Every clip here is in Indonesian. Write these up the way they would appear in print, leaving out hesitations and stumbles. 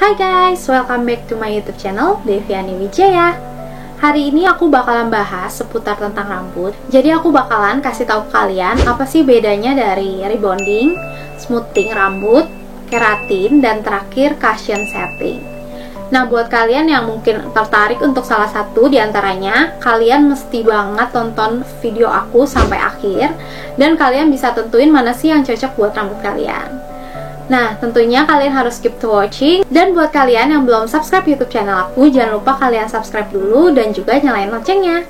Hai guys, welcome back to my YouTube channel, Deviani Wijaya. Hari ini aku bakalan bahas seputar tentang rambut. Jadi aku bakalan kasih tahu kalian apa sih bedanya dari rebonding, smoothing rambut, keratin, dan terakhir cushion setting. Nah, buat kalian yang mungkin tertarik untuk salah satu di antaranya, kalian mesti banget tonton video aku sampai akhir, dan kalian bisa tentuin mana sih yang cocok buat rambut kalian. Nah, tentunya kalian harus keep to watching. Dan buat kalian yang belum subscribe YouTube channel aku, jangan lupa kalian subscribe dulu dan juga nyalain loncengnya.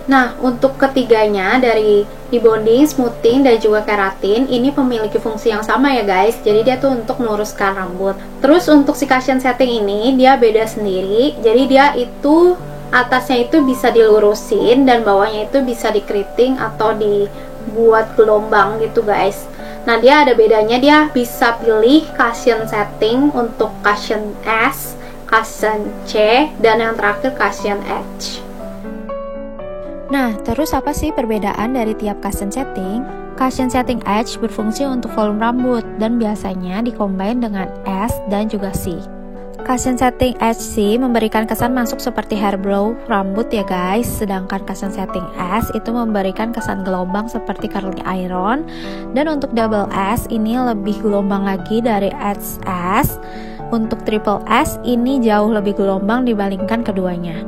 Nah, untuk ketiganya dari rebonding, smoothing, dan juga keratin, ini memiliki fungsi yang sama ya guys. Jadi dia tuh untuk meluruskan rambut. Terus untuk si cushion setting ini, dia beda sendiri. Jadi dia itu atasnya itu bisa dilurusin dan bawahnya itu bisa dikeriting atau dibuat gelombang gitu guys. Nah, dia ada bedanya, dia bisa pilih cushion setting untuk cushion S, cushion C, dan yang terakhir cushion H. Nah, terus apa sih perbedaan dari tiap cushion setting? Cushion setting H berfungsi untuk volume rambut dan biasanya dikombin dengan S dan juga C. Cushion setting HC memberikan kesan masuk seperti hair blow rambut ya guys, sedangkan cushion setting S itu memberikan kesan gelombang seperti curling iron, dan untuk double S ini lebih gelombang lagi dari HS. Untuk triple S ini jauh lebih gelombang dibandingkan keduanya.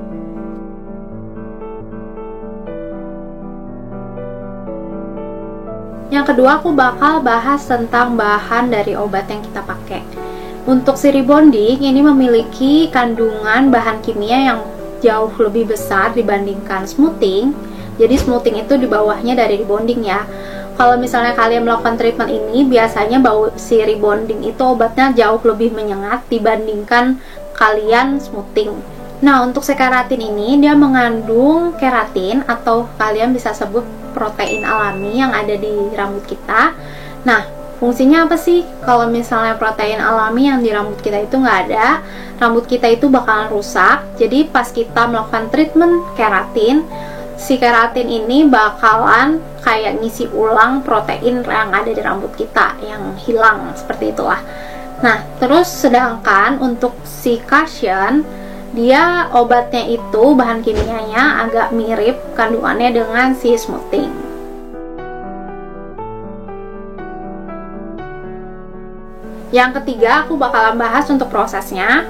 Yang kedua, aku bakal bahas tentang bahan dari obat yang kita pakai. Untuk si rebonding ini memiliki kandungan bahan kimia yang jauh lebih besar dibandingkan smoothing. Jadi smoothing itu di bawahnya dari rebonding ya. Kalau misalnya kalian melakukan treatment ini, biasanya bau si rebonding itu obatnya jauh lebih menyengat dibandingkan kalian smoothing. Nah, untuk si keratin ini dia mengandung keratin atau kalian bisa sebut protein alami yang ada di rambut kita. Nah, fungsinya apa sih? Kalau misalnya protein alami yang di rambut kita itu nggak ada, rambut kita itu bakalan rusak. Jadi pas kita melakukan treatment keratin, si keratin ini bakalan kayak ngisi ulang protein yang ada di rambut kita yang hilang, seperti itulah. Nah, terus sedangkan untuk si cushion, dia obatnya itu bahan kimianya agak mirip kandungannya dengan si smoothing. Yang ketiga, aku bakalan bahas untuk prosesnya.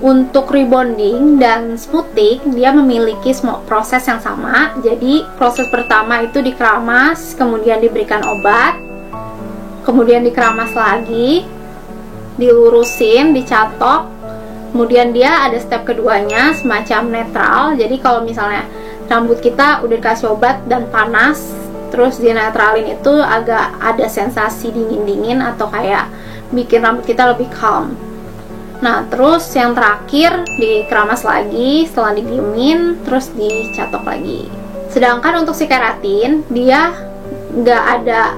Untuk rebonding dan smoothing, dia memiliki proses yang sama. Jadi proses pertama itu dikeramas, kemudian diberikan obat, kemudian dikeramas lagi, dilurusin, dicatok. Kemudian dia ada step keduanya semacam netral. Jadi kalau misalnya rambut kita udah dikasih obat dan panas, terus dinetralin itu agak ada sensasi dingin-dingin atau kayak bikin rambut kita lebih calm. Nah, terus yang terakhir dikeramas lagi, setelah didiemin, terus dicatok lagi. Sedangkan untuk si keratin, dia nggak ada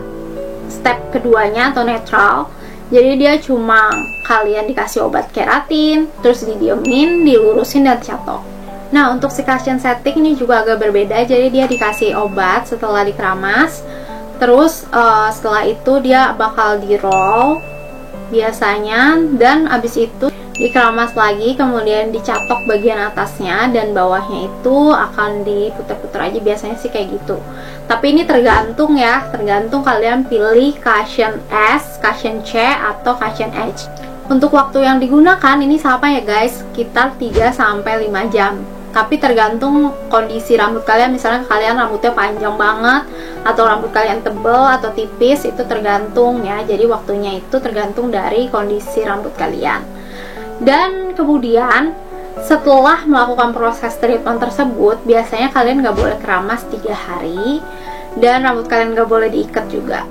step keduanya atau netral. Jadi dia cuma kalian dikasih obat keratin, terus didiemin, dilurusin, dan dicatok. Nah, untuk si cushion setting ini juga agak berbeda. Jadi dia dikasih obat setelah dikeramas, terus setelah itu dia bakal di roll biasanya, dan abis itu dikeramas lagi, kemudian dicatok bagian atasnya dan bawahnya itu akan diputer-puter aja, biasanya sih kayak gitu. Tapi ini tergantung ya, tergantung kalian pilih cushion S, cushion C, atau cushion H. Untuk waktu yang digunakan ini sama ya guys, sekitar 3-5 jam. Tapi tergantung kondisi rambut kalian, misalnya kalian rambutnya panjang banget atau rambut kalian tebal atau tipis, itu tergantung ya. Jadi waktunya itu tergantung dari kondisi rambut kalian. Dan kemudian setelah melakukan proses treatment tersebut, biasanya kalian nggak boleh keramas 3 hari dan rambut kalian nggak boleh diikat juga.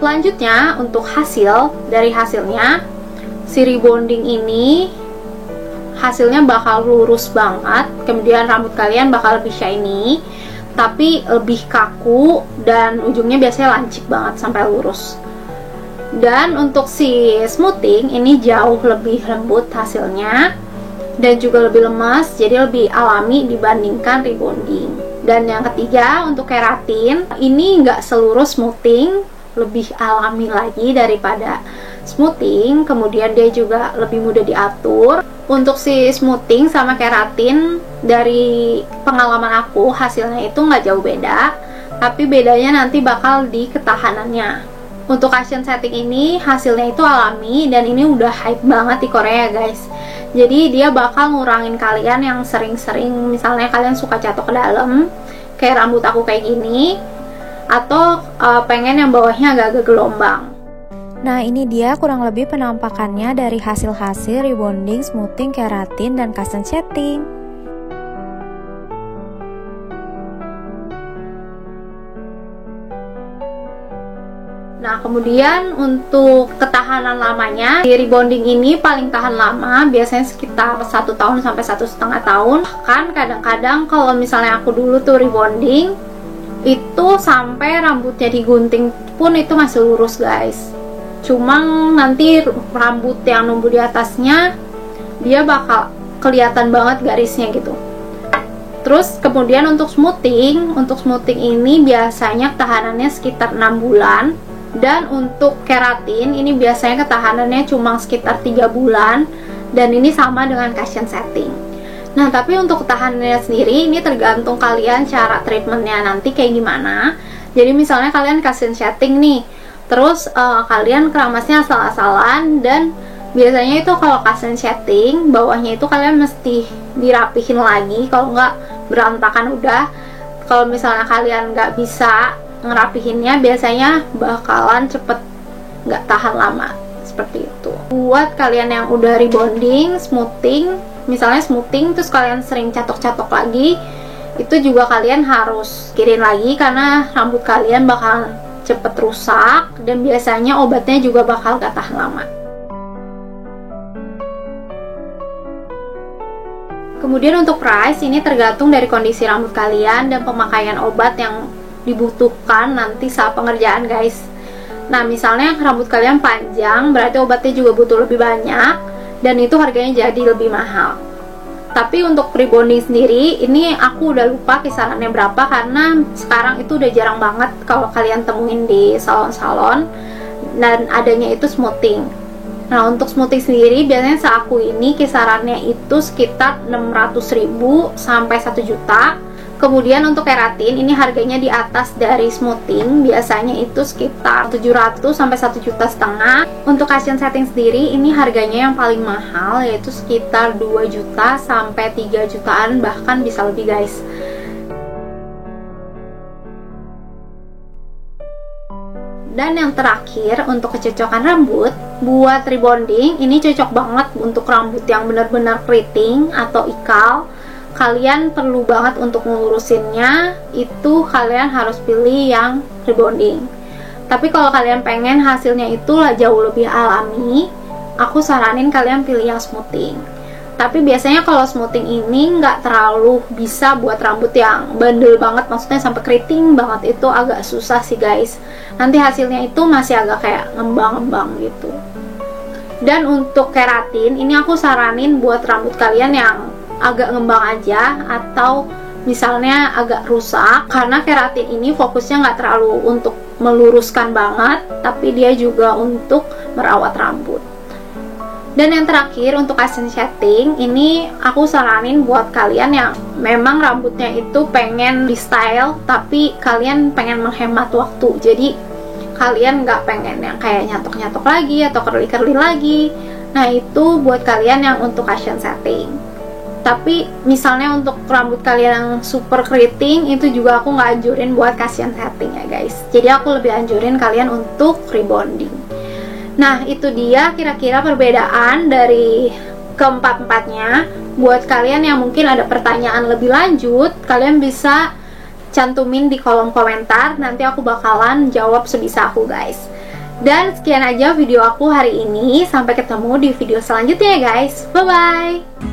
Selanjutnya untuk dari hasilnya, si rebonding ini hasilnya bakal lurus banget, kemudian rambut kalian bakal lebih shiny, tapi lebih kaku dan ujungnya biasanya lancip banget sampai lurus. Dan untuk si smoothing ini jauh lebih lembut hasilnya dan juga lebih lemas, jadi lebih alami dibandingkan rebonding. Dan yang ketiga untuk keratin, ini nggak seluruh smoothing, lebih alami lagi daripada smoothing, kemudian dia juga lebih mudah diatur. Untuk si smoothing sama keratin, dari pengalaman aku hasilnya itu nggak jauh beda, tapi bedanya nanti bakal di ketahanannya. Untuk cushion setting ini hasilnya itu alami dan ini udah hype banget di Korea guys. Jadi dia bakal ngurangin kalian yang sering-sering misalnya kalian suka catok ke dalam, kayak rambut aku kayak gini, atau pengen yang bawahnya agak-agak gelombang. Nah, ini dia kurang lebih penampakannya dari hasil-hasil rebonding, smoothing, keratin, dan cushion setting. Nah, kemudian untuk ketahanan lamanya, di rebonding ini paling tahan lama, biasanya sekitar 1 tahun sampai 1,5 tahun. Bahkan kadang-kadang kalau misalnya aku dulu tuh rebonding, itu sampai rambutnya digunting pun itu masih lurus guys. Cuma nanti rambut yang numbuh di atasnya, dia bakal kelihatan banget garisnya gitu. Terus kemudian untuk smoothing ini biasanya ketahanannya sekitar 6 bulan. Dan untuk keratin ini biasanya ketahanannya cuma sekitar 3 bulan. Dan ini sama dengan cushion setting. Nah, tapi untuk ketahanannya sendiri ini tergantung kalian cara treatmentnya nanti kayak gimana. Jadi misalnya kalian cushion setting nih, terus kalian keramasnya asal-asalan, dan biasanya itu kalau cushion setting bawahnya itu kalian mesti dirapihin lagi, kalau nggak berantakan udah. Kalau misalnya kalian nggak bisa ngerapihinnya, biasanya bakalan cepet nggak tahan lama seperti itu. Buat kalian yang udah rebonding, smoothing, misalnya smoothing terus kalian sering catok-catok lagi, itu juga kalian harus kirin lagi karena rambut kalian bakal cepet rusak dan biasanya obatnya juga bakal gak tahan lama. Kemudian untuk price ini tergantung dari kondisi rambut kalian dan pemakaian obat yang dibutuhkan nanti saat pengerjaan guys. Nah, misalnya rambut kalian panjang, berarti obatnya juga butuh lebih banyak dan itu harganya jadi lebih mahal. Tapi untuk rebonding sendiri, ini aku udah lupa kisarannya berapa karena sekarang itu udah jarang banget kalau kalian temuin di salon-salon dan adanya itu smoothing. Nah, untuk smoothing sendiri biasanya seaku ini kisarannya itu sekitar 600.000 sampai 1 juta. Kemudian untuk keratin ini harganya di atas dari smoothing, biasanya itu sekitar 700 sampai 1,5 juta. Untuk cushion setting sendiri ini harganya yang paling mahal yaitu sekitar 2 juta sampai 3 jutaan, bahkan bisa lebih guys. Dan yang terakhir untuk kecocokan rambut, buat rebonding ini cocok banget untuk rambut yang benar-benar keriting atau ikal. Kalian perlu banget untuk ngelurusinnya, itu kalian harus pilih yang rebonding. Tapi kalau kalian pengen hasilnya itu jauh lebih alami, aku saranin kalian pilih yang smoothing. Tapi biasanya kalau smoothing ini nggak terlalu bisa buat rambut yang bandel banget, maksudnya sampai keriting banget, itu agak susah sih guys. Nanti hasilnya itu masih agak kayak ngembang-ngembang gitu. Dan untuk keratin ini aku saranin buat rambut kalian yang agak ngembang aja atau misalnya agak rusak, karena keratin ini fokusnya nggak terlalu untuk meluruskan banget, tapi dia juga untuk merawat rambut. Dan yang terakhir untuk cushion setting ini aku saranin buat kalian yang memang rambutnya itu pengen di style tapi kalian pengen menghemat waktu, jadi kalian nggak pengen yang kayak nyatok-nyatok lagi atau curly-curly lagi. Nah, itu buat kalian yang untuk cushion setting. Tapi misalnya untuk rambut kalian yang super keriting, itu juga aku nggak anjurin buat cushion setting ya guys. Jadi aku lebih anjurin kalian untuk rebonding. Nah, itu dia kira-kira perbedaan dari keempat-empatnya. Buat kalian yang mungkin ada pertanyaan lebih lanjut, kalian bisa cantumin di kolom komentar, nanti aku bakalan jawab sebisa aku guys. Dan sekian aja video aku hari ini, sampai ketemu di video selanjutnya ya guys. Bye bye.